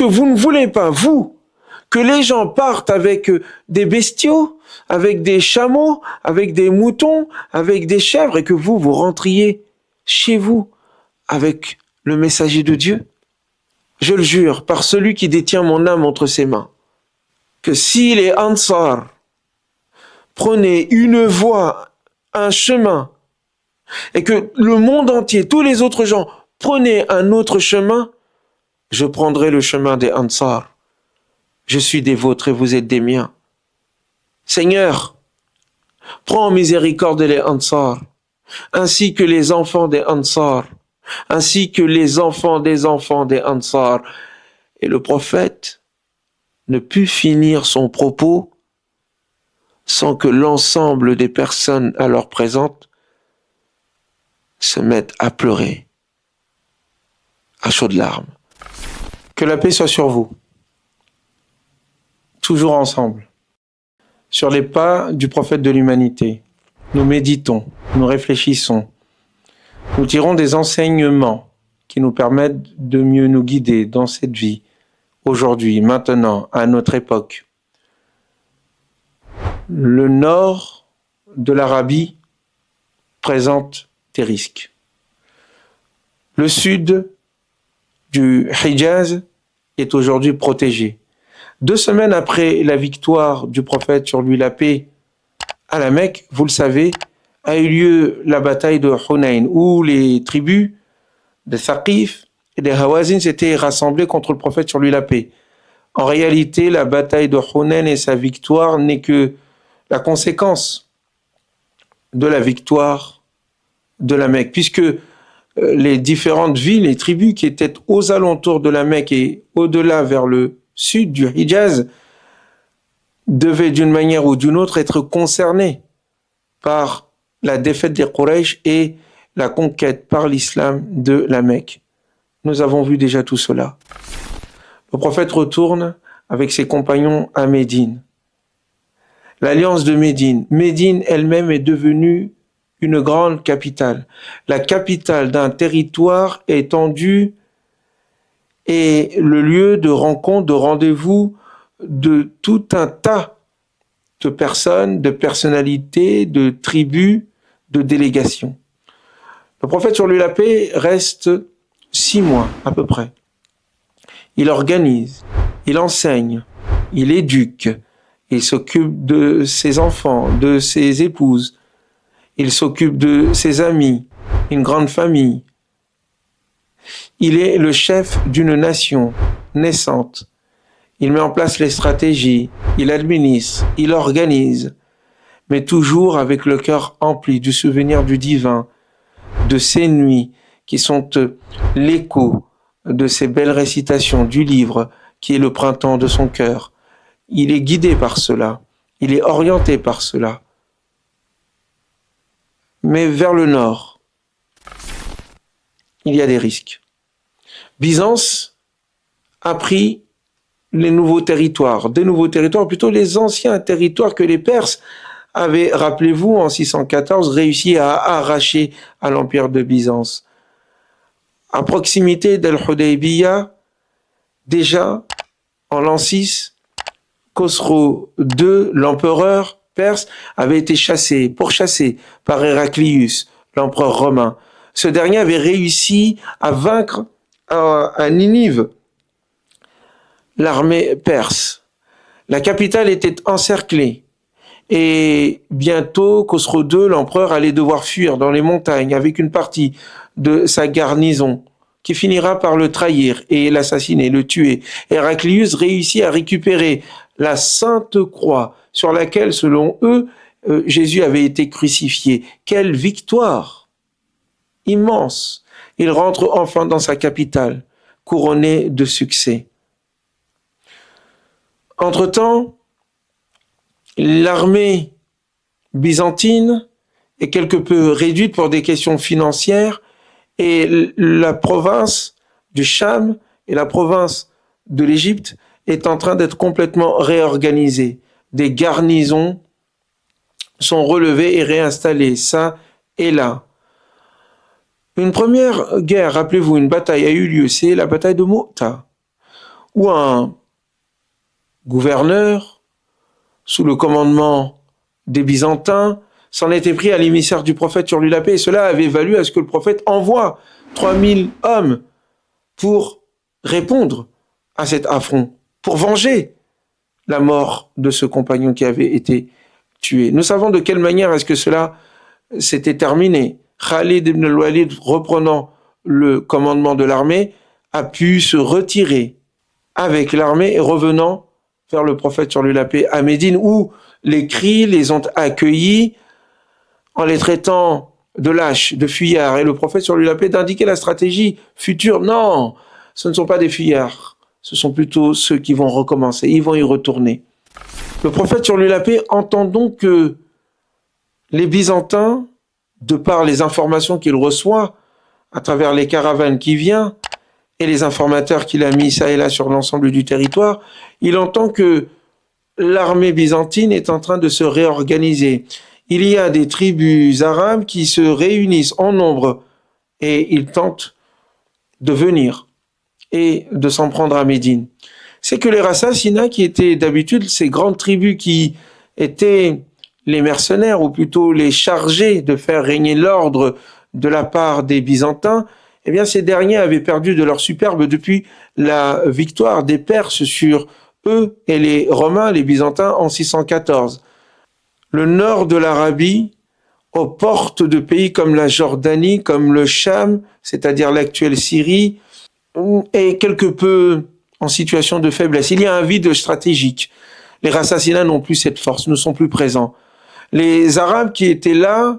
que vous ne voulez pas, vous, que les gens partent avec des bestiaux, avec des chameaux, avec des moutons, avec des chèvres, et que vous rentriez chez vous avec le messager de Dieu? Je le jure, par celui qui détient mon âme entre ses mains, que si les Ansar prenaient une voie, un chemin, et que le monde entier, tous les autres gens, prenaient un autre chemin, je prendrai le chemin des Ansar. Je suis des vôtres et vous êtes des miens. Seigneur, prends en miséricorde les Ansar, ainsi que les enfants des Ansar, ainsi que les enfants des Ansar. Et le prophète ne put finir son propos sans que l'ensemble des personnes alors présentes se mettent à pleurer à chaudes larmes. Que la paix soit sur vous, toujours ensemble, sur les pas du prophète de l'humanité. Nous méditons, nous réfléchissons, nous tirons des enseignements qui nous permettent de mieux nous guider dans cette vie, aujourd'hui, maintenant, à notre époque. Le nord de l'Arabie présente des risques. Le sud du Hijaz est aujourd'hui protégé. 2 semaines après la victoire du prophète sur lui la paix à la Mecque, vous le savez, a eu lieu la bataille de Hunayn, où les tribus de Thaqif et des Hawazin s'étaient rassemblées contre le prophète sur lui la paix. En réalité, la bataille de Hunayn et sa victoire n'est que la conséquence de la victoire de la Mecque, puisque les différentes villes et tribus qui étaient aux alentours de la Mecque et au-delà vers le sud du Hijaz devaient d'une manière ou d'une autre être concernées par la défaite des Quraysh et la conquête par l'islam de la Mecque. Nous avons vu déjà tout cela. Le prophète retourne avec ses compagnons à Médine. L'alliance de Médine. Médine elle-même est devenue une grande capitale. La capitale d'un territoire étendu et le lieu de rencontre, de rendez-vous de tout un tas de personnes, de personnalités, de tribus, de délégations. Le prophète sur lui la paix reste 6 mois à peu près. Il organise, il enseigne, il éduque, il s'occupe de ses enfants, de ses épouses, il s'occupe de ses amis, une grande famille. Il est le chef d'une nation naissante. Il met en place les stratégies, il administre, il organise, mais toujours avec le cœur empli du souvenir du divin, de ces nuits qui sont l'écho de ces belles récitations du livre qui est le printemps de son cœur. Il est guidé par cela, il est orienté par cela. Mais vers le nord, il y a des risques. Byzance a pris les nouveaux territoires, plutôt les anciens territoires que les Perses avaient, rappelez-vous, en 614, réussi à arracher à l'empire de Byzance. À proximité d'Al-Hudaybiyah, déjà, en l'an 6, Khosrow II, l'empereur perse, avait été pourchassé par Héraclius, l'empereur romain. Ce dernier avait réussi à vaincre à Ninive l'armée perse. La capitale était encerclée et bientôt Khosrow II, l'empereur, allait devoir fuir dans les montagnes avec une partie de sa garnison qui finira par le trahir et l'assassiner, le tuer. Héraclius réussit à récupérer la Sainte Croix sur laquelle, selon eux, Jésus avait été crucifié. Quelle victoire immense! Il rentre enfin dans sa capitale, couronné de succès. Entre-temps, l'armée byzantine est quelque peu réduite pour des questions financières et la province du Cham et la province de l'Égypte est en train d'être complètement réorganisée. Des garnisons sont relevées et réinstallées, ça et là. Une première guerre, rappelez-vous, une bataille a eu lieu, c'est la bataille de Mu'ta, où un gouverneur, sous le commandement des Byzantins, s'en était pris à l'émissaire du prophète sur lui la paix, et cela avait valu à ce que le prophète envoie 3000 hommes pour répondre à cet affront, pour venger la mort de ce compagnon qui avait été tué. Nous savons de quelle manière est-ce que cela s'était terminé. Khalid ibn al-Walid, reprenant le commandement de l'armée, a pu se retirer avec l'armée et revenant vers le prophète sur lui la paix à Médine, où les cris les ont accueillis en les traitant de lâches, de fuyards, et le prophète sur lui la paix d'indiquer la stratégie future. Non, ce ne sont pas des fuyards, ce sont plutôt ceux qui vont recommencer, ils vont y retourner. Le prophète sur lui la paix entend donc que les Byzantins, de par les informations qu'il reçoit à travers les caravanes qui viennent et les informateurs qu'il a mis ça et là sur l'ensemble du territoire, il entend que l'armée byzantine est en train de se réorganiser. Il y a des tribus arabes qui se réunissent en nombre et ils tentent de venir et de s'en prendre à Médine. C'est que les Rassassina, qui étaient d'habitude ces grandes tribus qui étaient les mercenaires, ou plutôt les chargés de faire régner l'ordre de la part des Byzantins, eh bien ces derniers avaient perdu de leur superbe depuis la victoire des Perses sur eux et les Romains, les Byzantins, en 614. Le nord de l'Arabie, aux portes de pays comme la Jordanie, comme le Cham, c'est-à-dire l'actuelle Syrie, est quelque peu en situation de faiblesse. Il y a un vide stratégique. Les Rassassina n'ont plus cette force, ne sont plus présents. Les Arabes qui étaient là,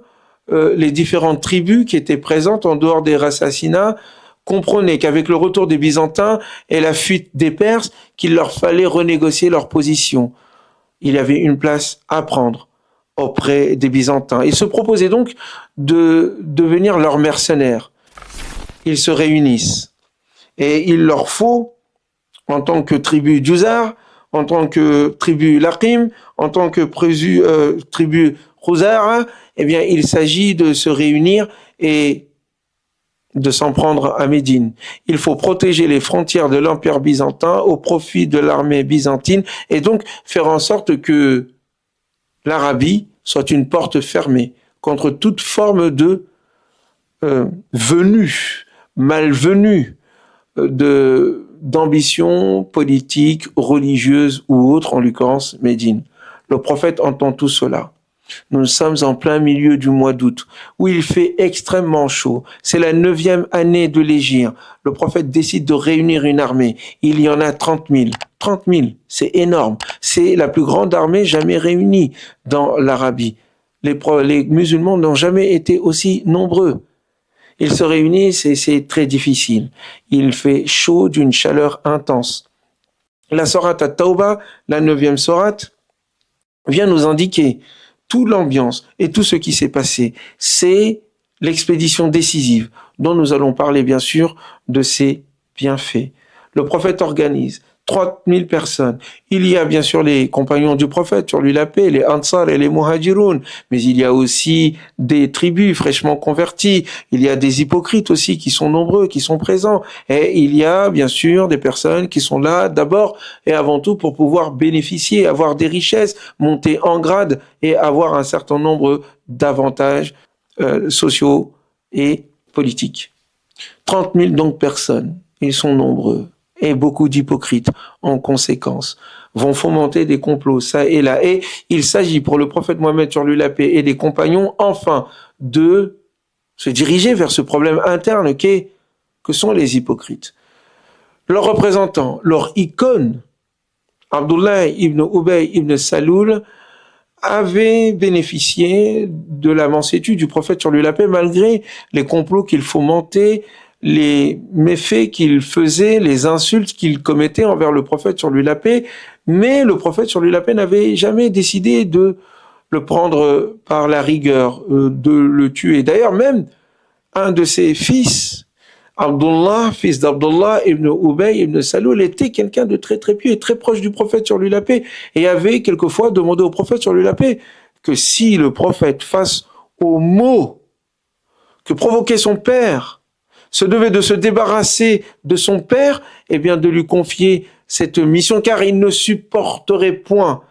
les différentes tribus qui étaient présentes en dehors des Rassassina, comprenaient qu'avec le retour des Byzantins et la fuite des Perses, qu'il leur fallait renégocier leur position. Il y avait une place à prendre auprès des Byzantins. Ils se proposaient donc de devenir leurs mercenaires. Ils se réunissent. Et il leur faut, en tant que tribu Djouzar, en tant que tribu Laqim, en tant que tribu Khuzara, eh bien, il s'agit de se réunir et de s'en prendre à Médine. Il faut protéger les frontières de l'Empire byzantin au profit de l'armée byzantine et donc faire en sorte que l'Arabie soit une porte fermée contre toute forme de venue, malvenue, d'ambition politique, religieuse ou autre, en l'occurrence Médine. Le prophète entend tout cela. Nous sommes en plein milieu du mois d'août, où il fait extrêmement chaud. C'est la 9e année de l'Hégire. Le prophète décide de réunir une armée. Il y en a 30 000. 30 000, c'est énorme. C'est la plus grande armée jamais réunie dans l'Arabie. Les musulmans n'ont jamais été aussi nombreux. Ils se réunissent et c'est très difficile. Il fait chaud d'une chaleur intense. La sourate At-Tawbah, la 9e sourate, vient nous indiquer toute l'ambiance et tout ce qui s'est passé. C'est l'expédition décisive dont nous allons parler bien sûr de ses bienfaits. Le prophète organise 30 000 personnes. Il y a bien sûr les compagnons du prophète, sur lui la paix, les Ansar et les Muhajiroun, mais il y a aussi des tribus fraîchement converties, il y a des hypocrites aussi qui sont nombreux, qui sont présents, et il y a bien sûr des personnes qui sont là d'abord et avant tout pour pouvoir bénéficier, avoir des richesses, monter en grade et avoir un certain nombre d'avantages sociaux et politiques. 30 000 donc personnes, ils sont nombreux. Et beaucoup d'hypocrites, en conséquence, vont fomenter des complots, ça et là. Et il s'agit pour le prophète Mohammed sur lui la paix et des compagnons, enfin, de se diriger vers ce problème interne que sont les hypocrites. Leurs représentants, leur icône, Abdullah ibn Ubay ibn Saloul, avait bénéficié de la mansuétude du prophète sur lui la paix, malgré les complots qu'il fomentait, les méfaits qu'il faisait, les insultes qu'il commettait envers le prophète sur lui la paix, mais le prophète sur lui la paix n'avait jamais décidé de le prendre par la rigueur, de le tuer. D'ailleurs, même un de ses fils, Abdullah, fils d'Abdullah ibn Ubay ibn Saloul, était quelqu'un de très très pieux et très proche du prophète sur lui la paix, et avait quelquefois demandé au prophète sur lui la paix que si le prophète, face aux maux que provoquait son père, se devait de se débarrasser de son père, eh bien de lui confier cette mission, car il ne supporterait point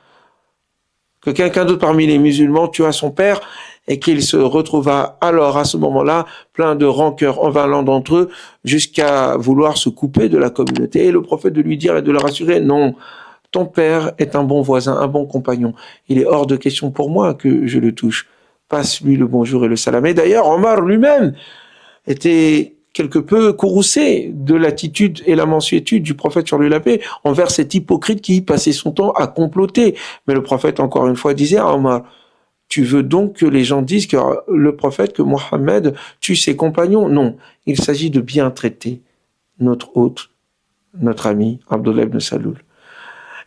que quelqu'un d'autre parmi les musulmans tue son père et qu'il se retrouva alors à ce moment-là plein de rancœur envers l'un d'entre eux jusqu'à vouloir se couper de la communauté. Et le prophète de lui dire et de le rassurer, non, ton père est un bon voisin, un bon compagnon. Il est hors de question pour moi que je le touche. Passe-lui le bonjour et le salam. Et d'ailleurs, Omar lui-même était quelque peu courroucé de l'attitude et la mansuétude du prophète sur lui la paix envers cet hypocrite qui passait son temps à comploter. Mais le prophète, encore une fois, disait à Omar, tu veux donc que les gens disent que le prophète, que Mohammed tue ses compagnons? Non, il s'agit de bien traiter notre hôte, notre ami, Abdullah ibn Saloul.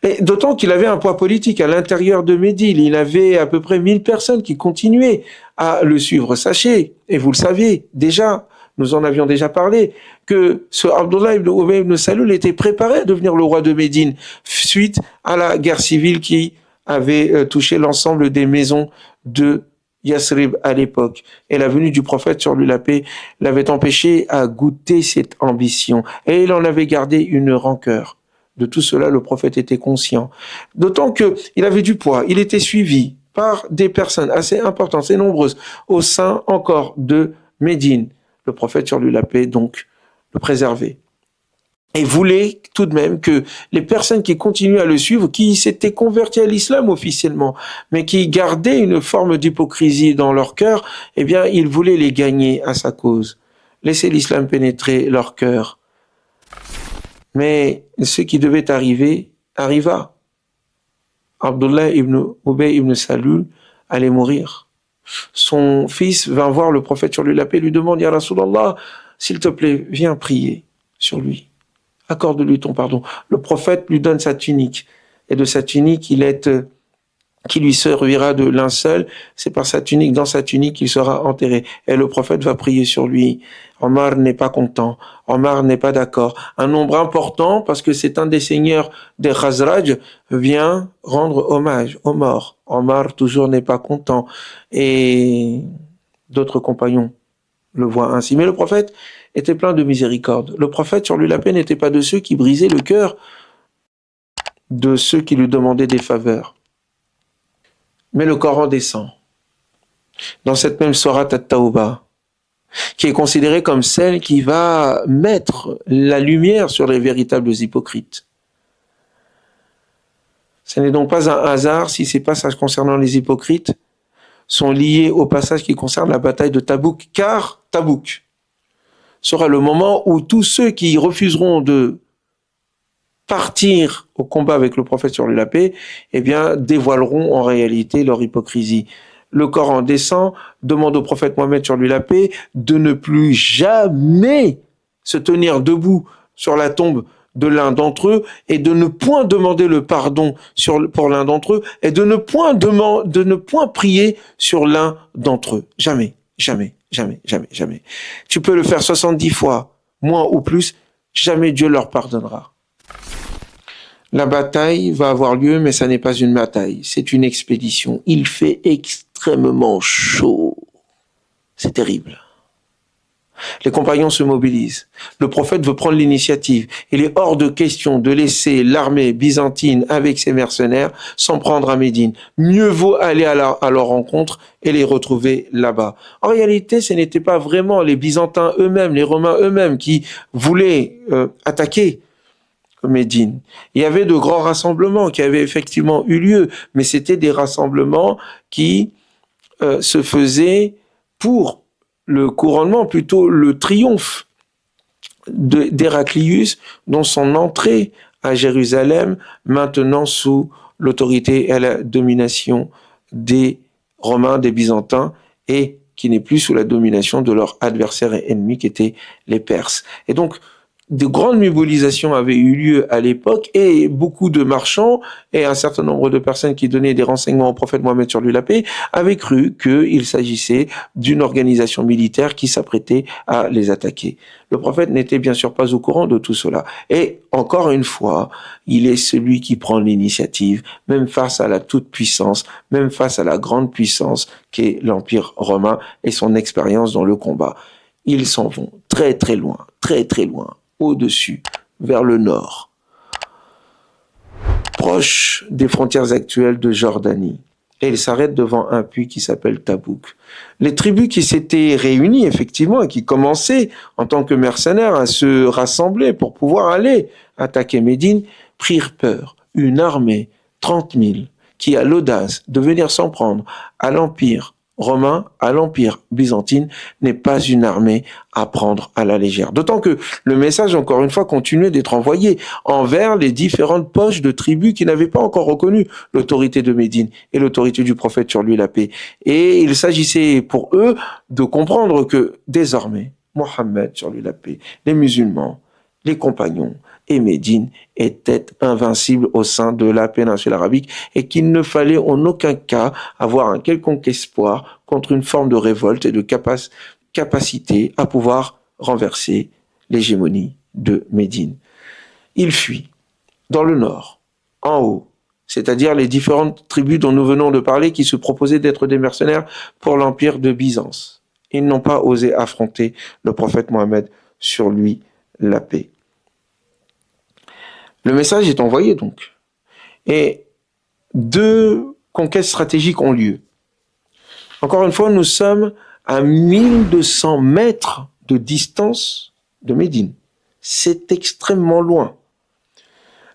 Et d'autant qu'il avait un poids politique à l'intérieur de Médine. Il avait à peu près 1000 personnes qui continuaient à le suivre. Sachez, et vous le savez déjà, nous en avions déjà parlé, que ce Abdullah ibn Ubay ibn Saloul était préparé à devenir le roi de Médine suite à la guerre civile qui avait touché l'ensemble des maisons de Yasrib à l'époque. Et la venue du prophète sur lui la paix l'avait empêché à goûter cette ambition. Et il en avait gardé une rancœur. De tout cela, le prophète était conscient. D'autant qu'il avait du poids. Il était suivi par des personnes assez importantes, assez nombreuses, au sein encore de Médine. Le prophète sur lui la paix, donc, le préservait. Et voulait tout de même que les personnes qui continuaient à le suivre, qui s'étaient converties à l'islam officiellement, mais qui gardaient une forme d'hypocrisie dans leur cœur, eh bien, il voulait les gagner à sa cause. Laisser l'islam pénétrer leur cœur. Mais ce qui devait arriver, arriva. Abdullah ibn Ubay ibn Saloul allait mourir. Son fils vint voir le prophète sur lui la paix et lui demande, Ya Rasulallah, s'il te plaît, viens prier sur lui. Accorde-lui ton pardon. Le prophète lui donne sa tunique. Et de sa tunique, qui lui servira de linceul. C'est par sa tunique, dans sa tunique, qu'il sera enterré. Et le prophète va prier sur lui. Omar n'est pas content. Omar n'est pas d'accord. Un nombre important, parce que c'est un des seigneurs des Khazraj, vient rendre hommage aux morts. Omar toujours n'est pas content. Et d'autres compagnons le voient ainsi. Mais le prophète était plein de miséricorde. Le prophète, sur lui la paix, n'était pas de ceux qui brisaient le cœur de ceux qui lui demandaient des faveurs. Mais le Coran descend dans cette même sourate At-Tawbah, qui est considérée comme celle qui va mettre la lumière sur les véritables hypocrites. Ce n'est donc pas un hasard si ces passages concernant les hypocrites sont liés au passage qui concerne la bataille de Tabouk, car Tabouk sera le moment où tous ceux qui refuseront de partir au combat avec le prophète sur la paix, eh bien, dévoileront en réalité leur hypocrisie. Le Coran descend, demande au prophète Mohammed sur lui la paix de ne plus jamais se tenir debout sur la tombe de l'un d'entre eux et de ne point demander le pardon pour l'un d'entre eux et de ne point prier sur l'un d'entre eux. Jamais, jamais, jamais, jamais, jamais. Tu peux le faire 70 fois, moins ou plus, jamais Dieu leur pardonnera. La bataille va avoir lieu, mais ça n'est pas une bataille, c'est une expédition. Il fait extrêmement chaud. C'est terrible. Les compagnons se mobilisent. Le prophète veut prendre l'initiative. Il est hors de question de laisser l'armée byzantine avec ses mercenaires s'en prendre à Médine. Mieux vaut aller à leur rencontre et les retrouver là-bas. En réalité, ce n'était pas vraiment les Byzantins eux-mêmes, les Romains eux-mêmes qui voulaient attaquer Médine. Il y avait de grands rassemblements qui avaient effectivement eu lieu, mais c'était des rassemblements qui se faisaient pour le couronnement, plutôt le triomphe d'Héraclius, dont son entrée à Jérusalem, maintenant sous l'autorité et la domination des Romains, des Byzantins, et qui n'est plus sous la domination de leur adversaire et ennemi qui étaient les Perses. Et donc, de grandes mobilisations avaient eu lieu à l'époque et beaucoup de marchands et un certain nombre de personnes qui donnaient des renseignements au prophète Mohammed sur lui la paix avaient cru qu'il s'agissait d'une organisation militaire qui s'apprêtait à les attaquer. Le prophète n'était bien sûr pas au courant de tout cela. Et encore une fois, il est celui qui prend l'initiative, même face à la toute-puissance, même face à la grande puissance qu'est l'Empire romain et son expérience dans le combat. Ils s'en vont très très loin, au-dessus, vers le nord. proche des frontières actuelles de Jordanie. Et il s'arrête devant un puits qui s'appelle Tabouk. Les tribus qui s'étaient réunies, effectivement, et qui commençaient, en tant que mercenaires, à se rassembler pour pouvoir aller attaquer Médine, prirent peur. Une armée, 30 000, qui a l'audace de venir s'en prendre à l'Empire romain, à l'Empire byzantine, n'est pas une armée à prendre à la légère. D'autant que le message, encore une fois, continuait d'être envoyé envers les différentes poches de tribus qui n'avaient pas encore reconnu l'autorité de Médine et l'autorité du prophète sur lui la paix. Et il s'agissait pour eux de comprendre que désormais, Mohammed sur lui la paix, les musulmans, les compagnons et Médine étaient invincibles au sein de la péninsule arabique et qu'il ne fallait en aucun cas avoir un quelconque espoir contre une forme de révolte et de capacité à pouvoir renverser l'hégémonie de Médine. Il fuit dans le nord, en haut, c'est-à-dire les différentes tribus dont nous venons de parler qui se proposaient d'être des mercenaires pour l'empire de Byzance. Ils n'ont pas osé affronter le prophète Mohammed sur lui la paix. Le message est envoyé donc. Et 2 conquêtes stratégiques ont lieu. Encore une fois, nous sommes à 1200 mètres de distance de Médine. C'est extrêmement loin.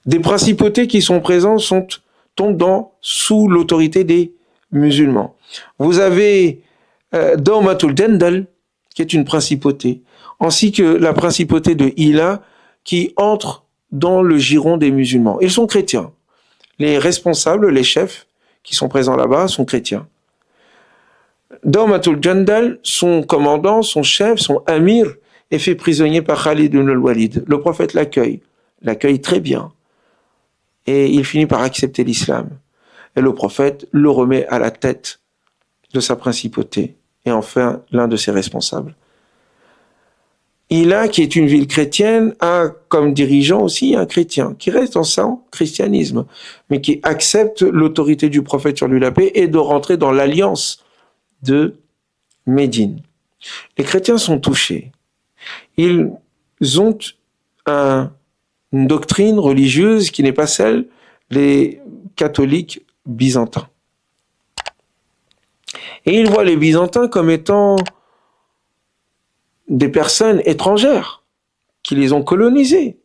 Des principautés qui sont présentes tombent sous l'autorité des musulmans. Vous avez Dawmatul Jandal, qui est une principauté, ainsi que la principauté de Hila, qui entre dans le giron des musulmans. Ils sont chrétiens. Les responsables, les chefs qui sont présents là-bas sont chrétiens. Dawmatul Jandal, son commandant, son chef, son amir, est fait prisonnier par Khalid ibn al-Walid. Le prophète l'accueille très bien. Et il finit par accepter l'islam. Et le prophète le remet à la tête de sa principauté. Et enfin, l'un de ses responsables. Hila, qui est une ville chrétienne, a comme dirigeant aussi un chrétien, qui reste dans son christianisme, mais qui accepte l'autorité du prophète sur lui la paix et de rentrer dans l'alliance de Médine. Les chrétiens sont touchés. Ils ont une doctrine religieuse qui n'est pas celle des catholiques byzantins. Et ils voient les Byzantins comme étant des personnes étrangères qui les ont colonisés,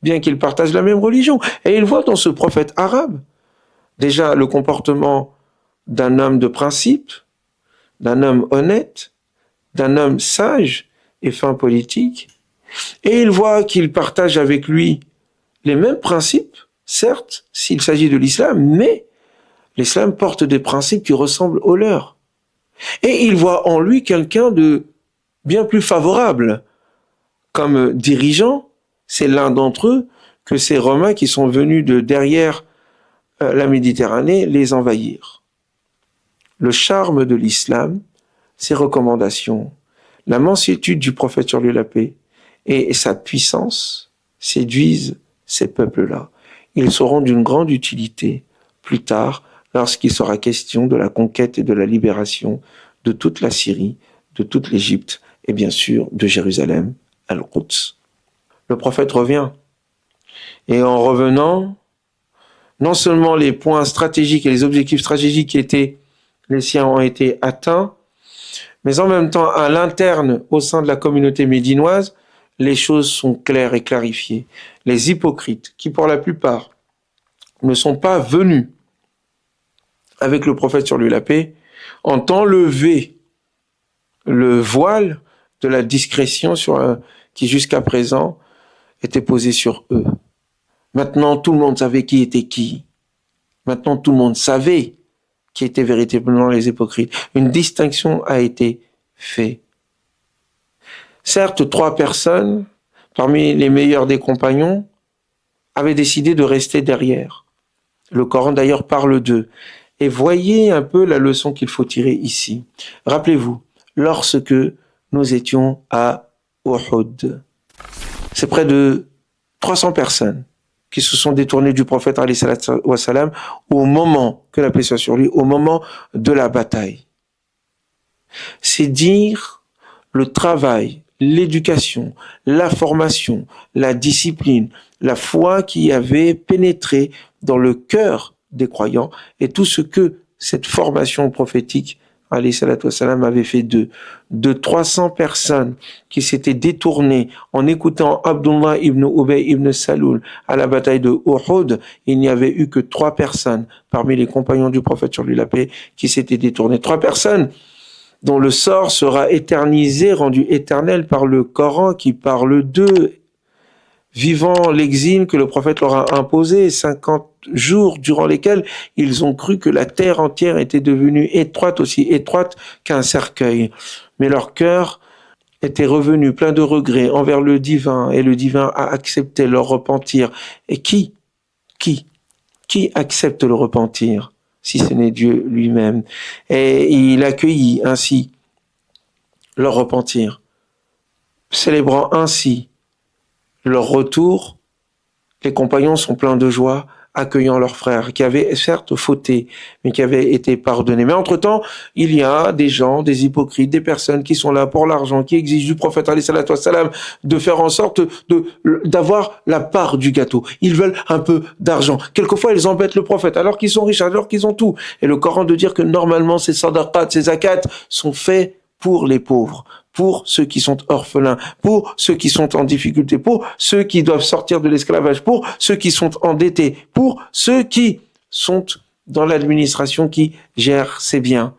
bien qu'ils partagent la même religion. Et ils voient dans ce prophète arabe déjà le comportement d'un homme de principe, d'un homme honnête, d'un homme sage et fin politique. Et ils voient qu'il partage avec lui les mêmes principes, certes, s'il s'agit de l'islam, mais l'islam porte des principes qui ressemblent aux leurs. Et ils voient en lui quelqu'un de bien plus favorable. Comme dirigeant, c'est l'un d'entre eux que ces Romains qui sont venus de derrière la Méditerranée les envahir. Le charme de l'islam, ses recommandations, la mansuétude du prophète sur lui la paix et sa puissance séduisent ces peuples-là. Ils seront d'une grande utilité plus tard lorsqu'il sera question de la conquête et de la libération de toute la Syrie, de toute l'Égypte et bien sûr de Jérusalem, Al-Quds. Le prophète revient. Et en revenant, non seulement les points stratégiques et les objectifs stratégiques qui étaient les siens ont été atteints, mais en même temps, à l'interne, au sein de la communauté médinoise, les choses sont claires et clarifiées. Les hypocrites, qui pour la plupart ne sont pas venus avec le prophète sur lui la paix, ont enlevé le voile de la discrétion qui jusqu'à présent était posé sur eux. Maintenant, tout le monde savait qui était qui. Maintenant, tout le monde savait qui étaient véritablement les hypocrites. Une distinction a été faite. Certes, 3 personnes, parmi les meilleurs des compagnons, avaient décidé de rester derrière. Le Coran d'ailleurs parle d'eux. Et voyez un peu la leçon qu'il faut tirer ici. Rappelez-vous, lorsque nous étions à Uhud, c'est près de 300 personnes qui se sont détournées du prophète alayhi salatu wa salam au moment, que la paix soit sur lui, au moment de la bataille. C'est dire le travail, l'éducation, la formation, la discipline, la foi qui avait pénétré dans le cœur des croyants et tout ce que cette formation prophétique alayhi salatu wassalam avait fait d'eux. De 300 personnes qui s'étaient détournées en écoutant Abdullah ibn Ubay ibn Saloul à la bataille de Uhud, il n'y avait eu que 3 personnes parmi les compagnons du prophète sur lui la paix qui s'étaient détournées. 3 personnes dont le sort sera éternisé, rendu éternel par le Coran qui parle d'eux, vivant l'exil que le prophète leur a imposé, 50 jours durant lesquels ils ont cru que la terre entière était devenue étroite, aussi étroite qu'un cercueil. Mais leur cœur était revenu plein de regrets envers le divin, et le divin a accepté leur repentir. Et qui accepte le repentir, si ce n'est Dieu lui-même? Et il accueillit ainsi leur repentir, célébrant ainsi leur retour. Les compagnons sont pleins de joie, accueillant leurs frères, qui avaient certes fauté, mais qui avaient été pardonnés. Mais entre-temps, il y a des gens, des hypocrites, des personnes qui sont là pour l'argent, qui exigent du prophète alayhi salatu wassalam de faire en sorte d'avoir la part du gâteau. Ils veulent un peu d'argent. Quelquefois, ils embêtent le prophète, alors qu'ils sont riches, alors qu'ils ont tout. Et le Coran de dire que normalement, ces sadaqat, ces zakats sont faits pour les pauvres, pour ceux qui sont orphelins, pour ceux qui sont en difficulté, pour ceux qui doivent sortir de l'esclavage, pour ceux qui sont endettés, pour ceux qui sont dans l'administration qui gère ces biens.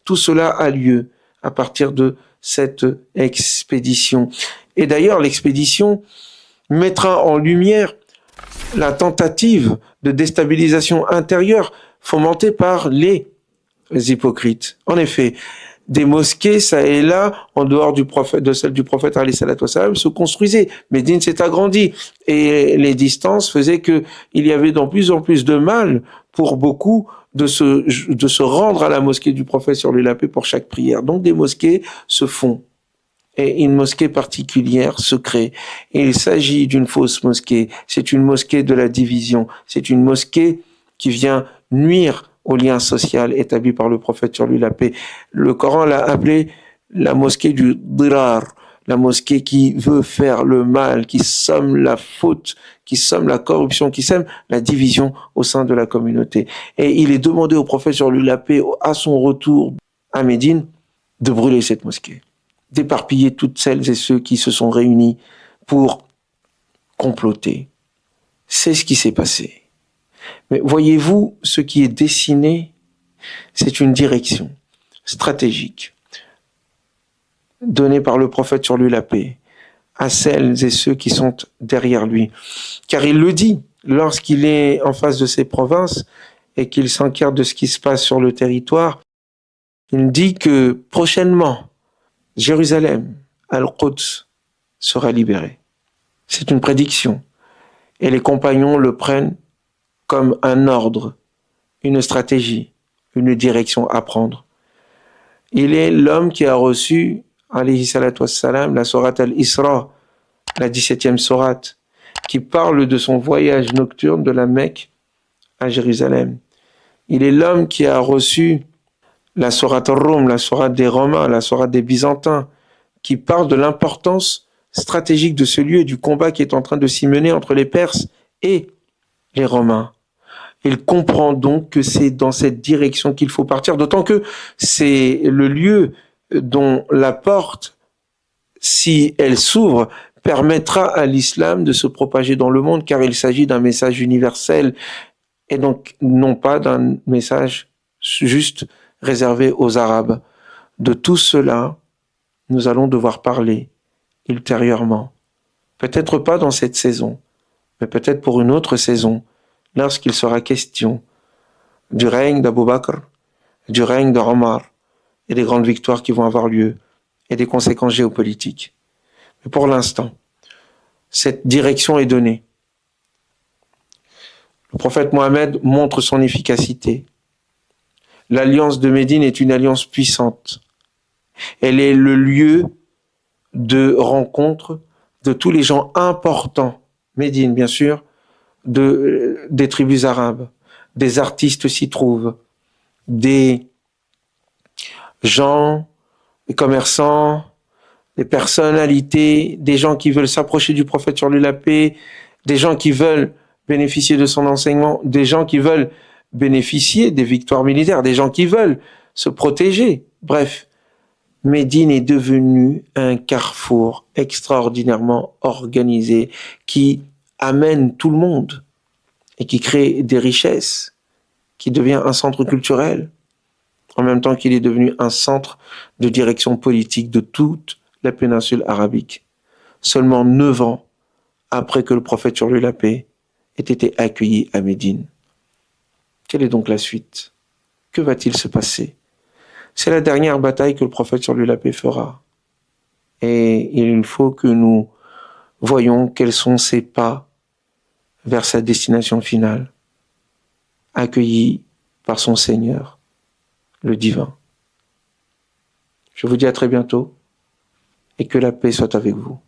Tout cela a lieu à partir de cette expédition. Et d'ailleurs, l'expédition mettra en lumière la tentative de déstabilisation intérieure fomentée par les hypocrites. En effet, des mosquées, ça et là, en dehors du prophète, de celle du prophète alayhi salatu wassalam, se construisaient. Médine s'est agrandie. Et les distances faisaient que il y avait de plus en plus de mal pour beaucoup de se rendre à la mosquée du prophète sur lui la paix pour chaque prière. Donc des mosquées se font. Et une mosquée particulière se crée. Et il s'agit d'une fausse mosquée. C'est une mosquée de la division. C'est une mosquée qui vient nuire au lien social établi par le prophète sur lui la paix. Le Coran l'a appelé la mosquée du dirar, la mosquée qui veut faire le mal, qui somme la faute, qui somme la corruption, qui sème la division au sein de la communauté. Et il est demandé au prophète sur lui la paix, à son retour à Médine, de brûler cette mosquée, d'éparpiller toutes celles et ceux qui se sont réunis pour comploter. C'est ce qui s'est passé. Mais voyez-vous, ce qui est dessiné, c'est une direction stratégique donnée par le prophète sur lui la paix à celles et ceux qui sont derrière lui. Car il le dit lorsqu'il est en face de ces provinces et qu'il s'enquiert de ce qui se passe sur le territoire. Il dit que prochainement, Jérusalem, Al-Quds, sera libérée. C'est une prédiction. Et les compagnons le prennent comme un ordre, une stratégie, une direction à prendre. Il est l'homme qui a reçu, alayhi salatu wassalam, la sourate Al-Isra, la 17e sourate, qui parle de son voyage nocturne de la Mecque à Jérusalem. Il est l'homme qui a reçu la sourate Al-Rum, la sourate des Romains, la sourate des Byzantins, qui parle de l'importance stratégique de ce lieu et du combat qui est en train de s'y mener entre les Perses et les Romains. Il comprend donc que c'est dans cette direction qu'il faut partir, d'autant que c'est le lieu dont la porte, si elle s'ouvre, permettra à l'islam de se propager dans le monde, car il s'agit d'un message universel et donc non pas d'un message juste réservé aux Arabes. De tout cela, nous allons devoir parler ultérieurement. Peut-être pas dans cette saison, mais peut-être pour une autre saison, lorsqu'il sera question du règne d'Abu Bakr, du règne d'Omar et des grandes victoires qui vont avoir lieu et des conséquences géopolitiques. Mais pour l'instant, cette direction est donnée. Le prophète Mohammed montre son efficacité. L'alliance de Médine est une alliance puissante. Elle est le lieu de rencontre de tous les gens importants, Médine bien sûr, des tribus arabes, des artistes s'y trouvent, des gens, des commerçants, des personnalités, des gens qui veulent s'approcher du prophète sur lui la paix, des gens qui veulent bénéficier de son enseignement, des gens qui veulent bénéficier des victoires militaires, des gens qui veulent se protéger. Bref, Médine est devenue un carrefour extraordinairement organisé qui amène tout le monde et qui crée des richesses, qui devient un centre culturel, en même temps qu'il est devenu un centre de direction politique de toute la péninsule arabique. Seulement 9 ans après que le prophète sur lui la paix ait été accueilli à Médine. Quelle est donc la suite? Que va-t-il se passer? C'est la dernière bataille que le prophète sur lui la paix fera. Et il faut que nous voyons quels sont ses pas vers sa destination finale, accueilli par son Seigneur, le divin. Je vous dis à très bientôt et que la paix soit avec vous.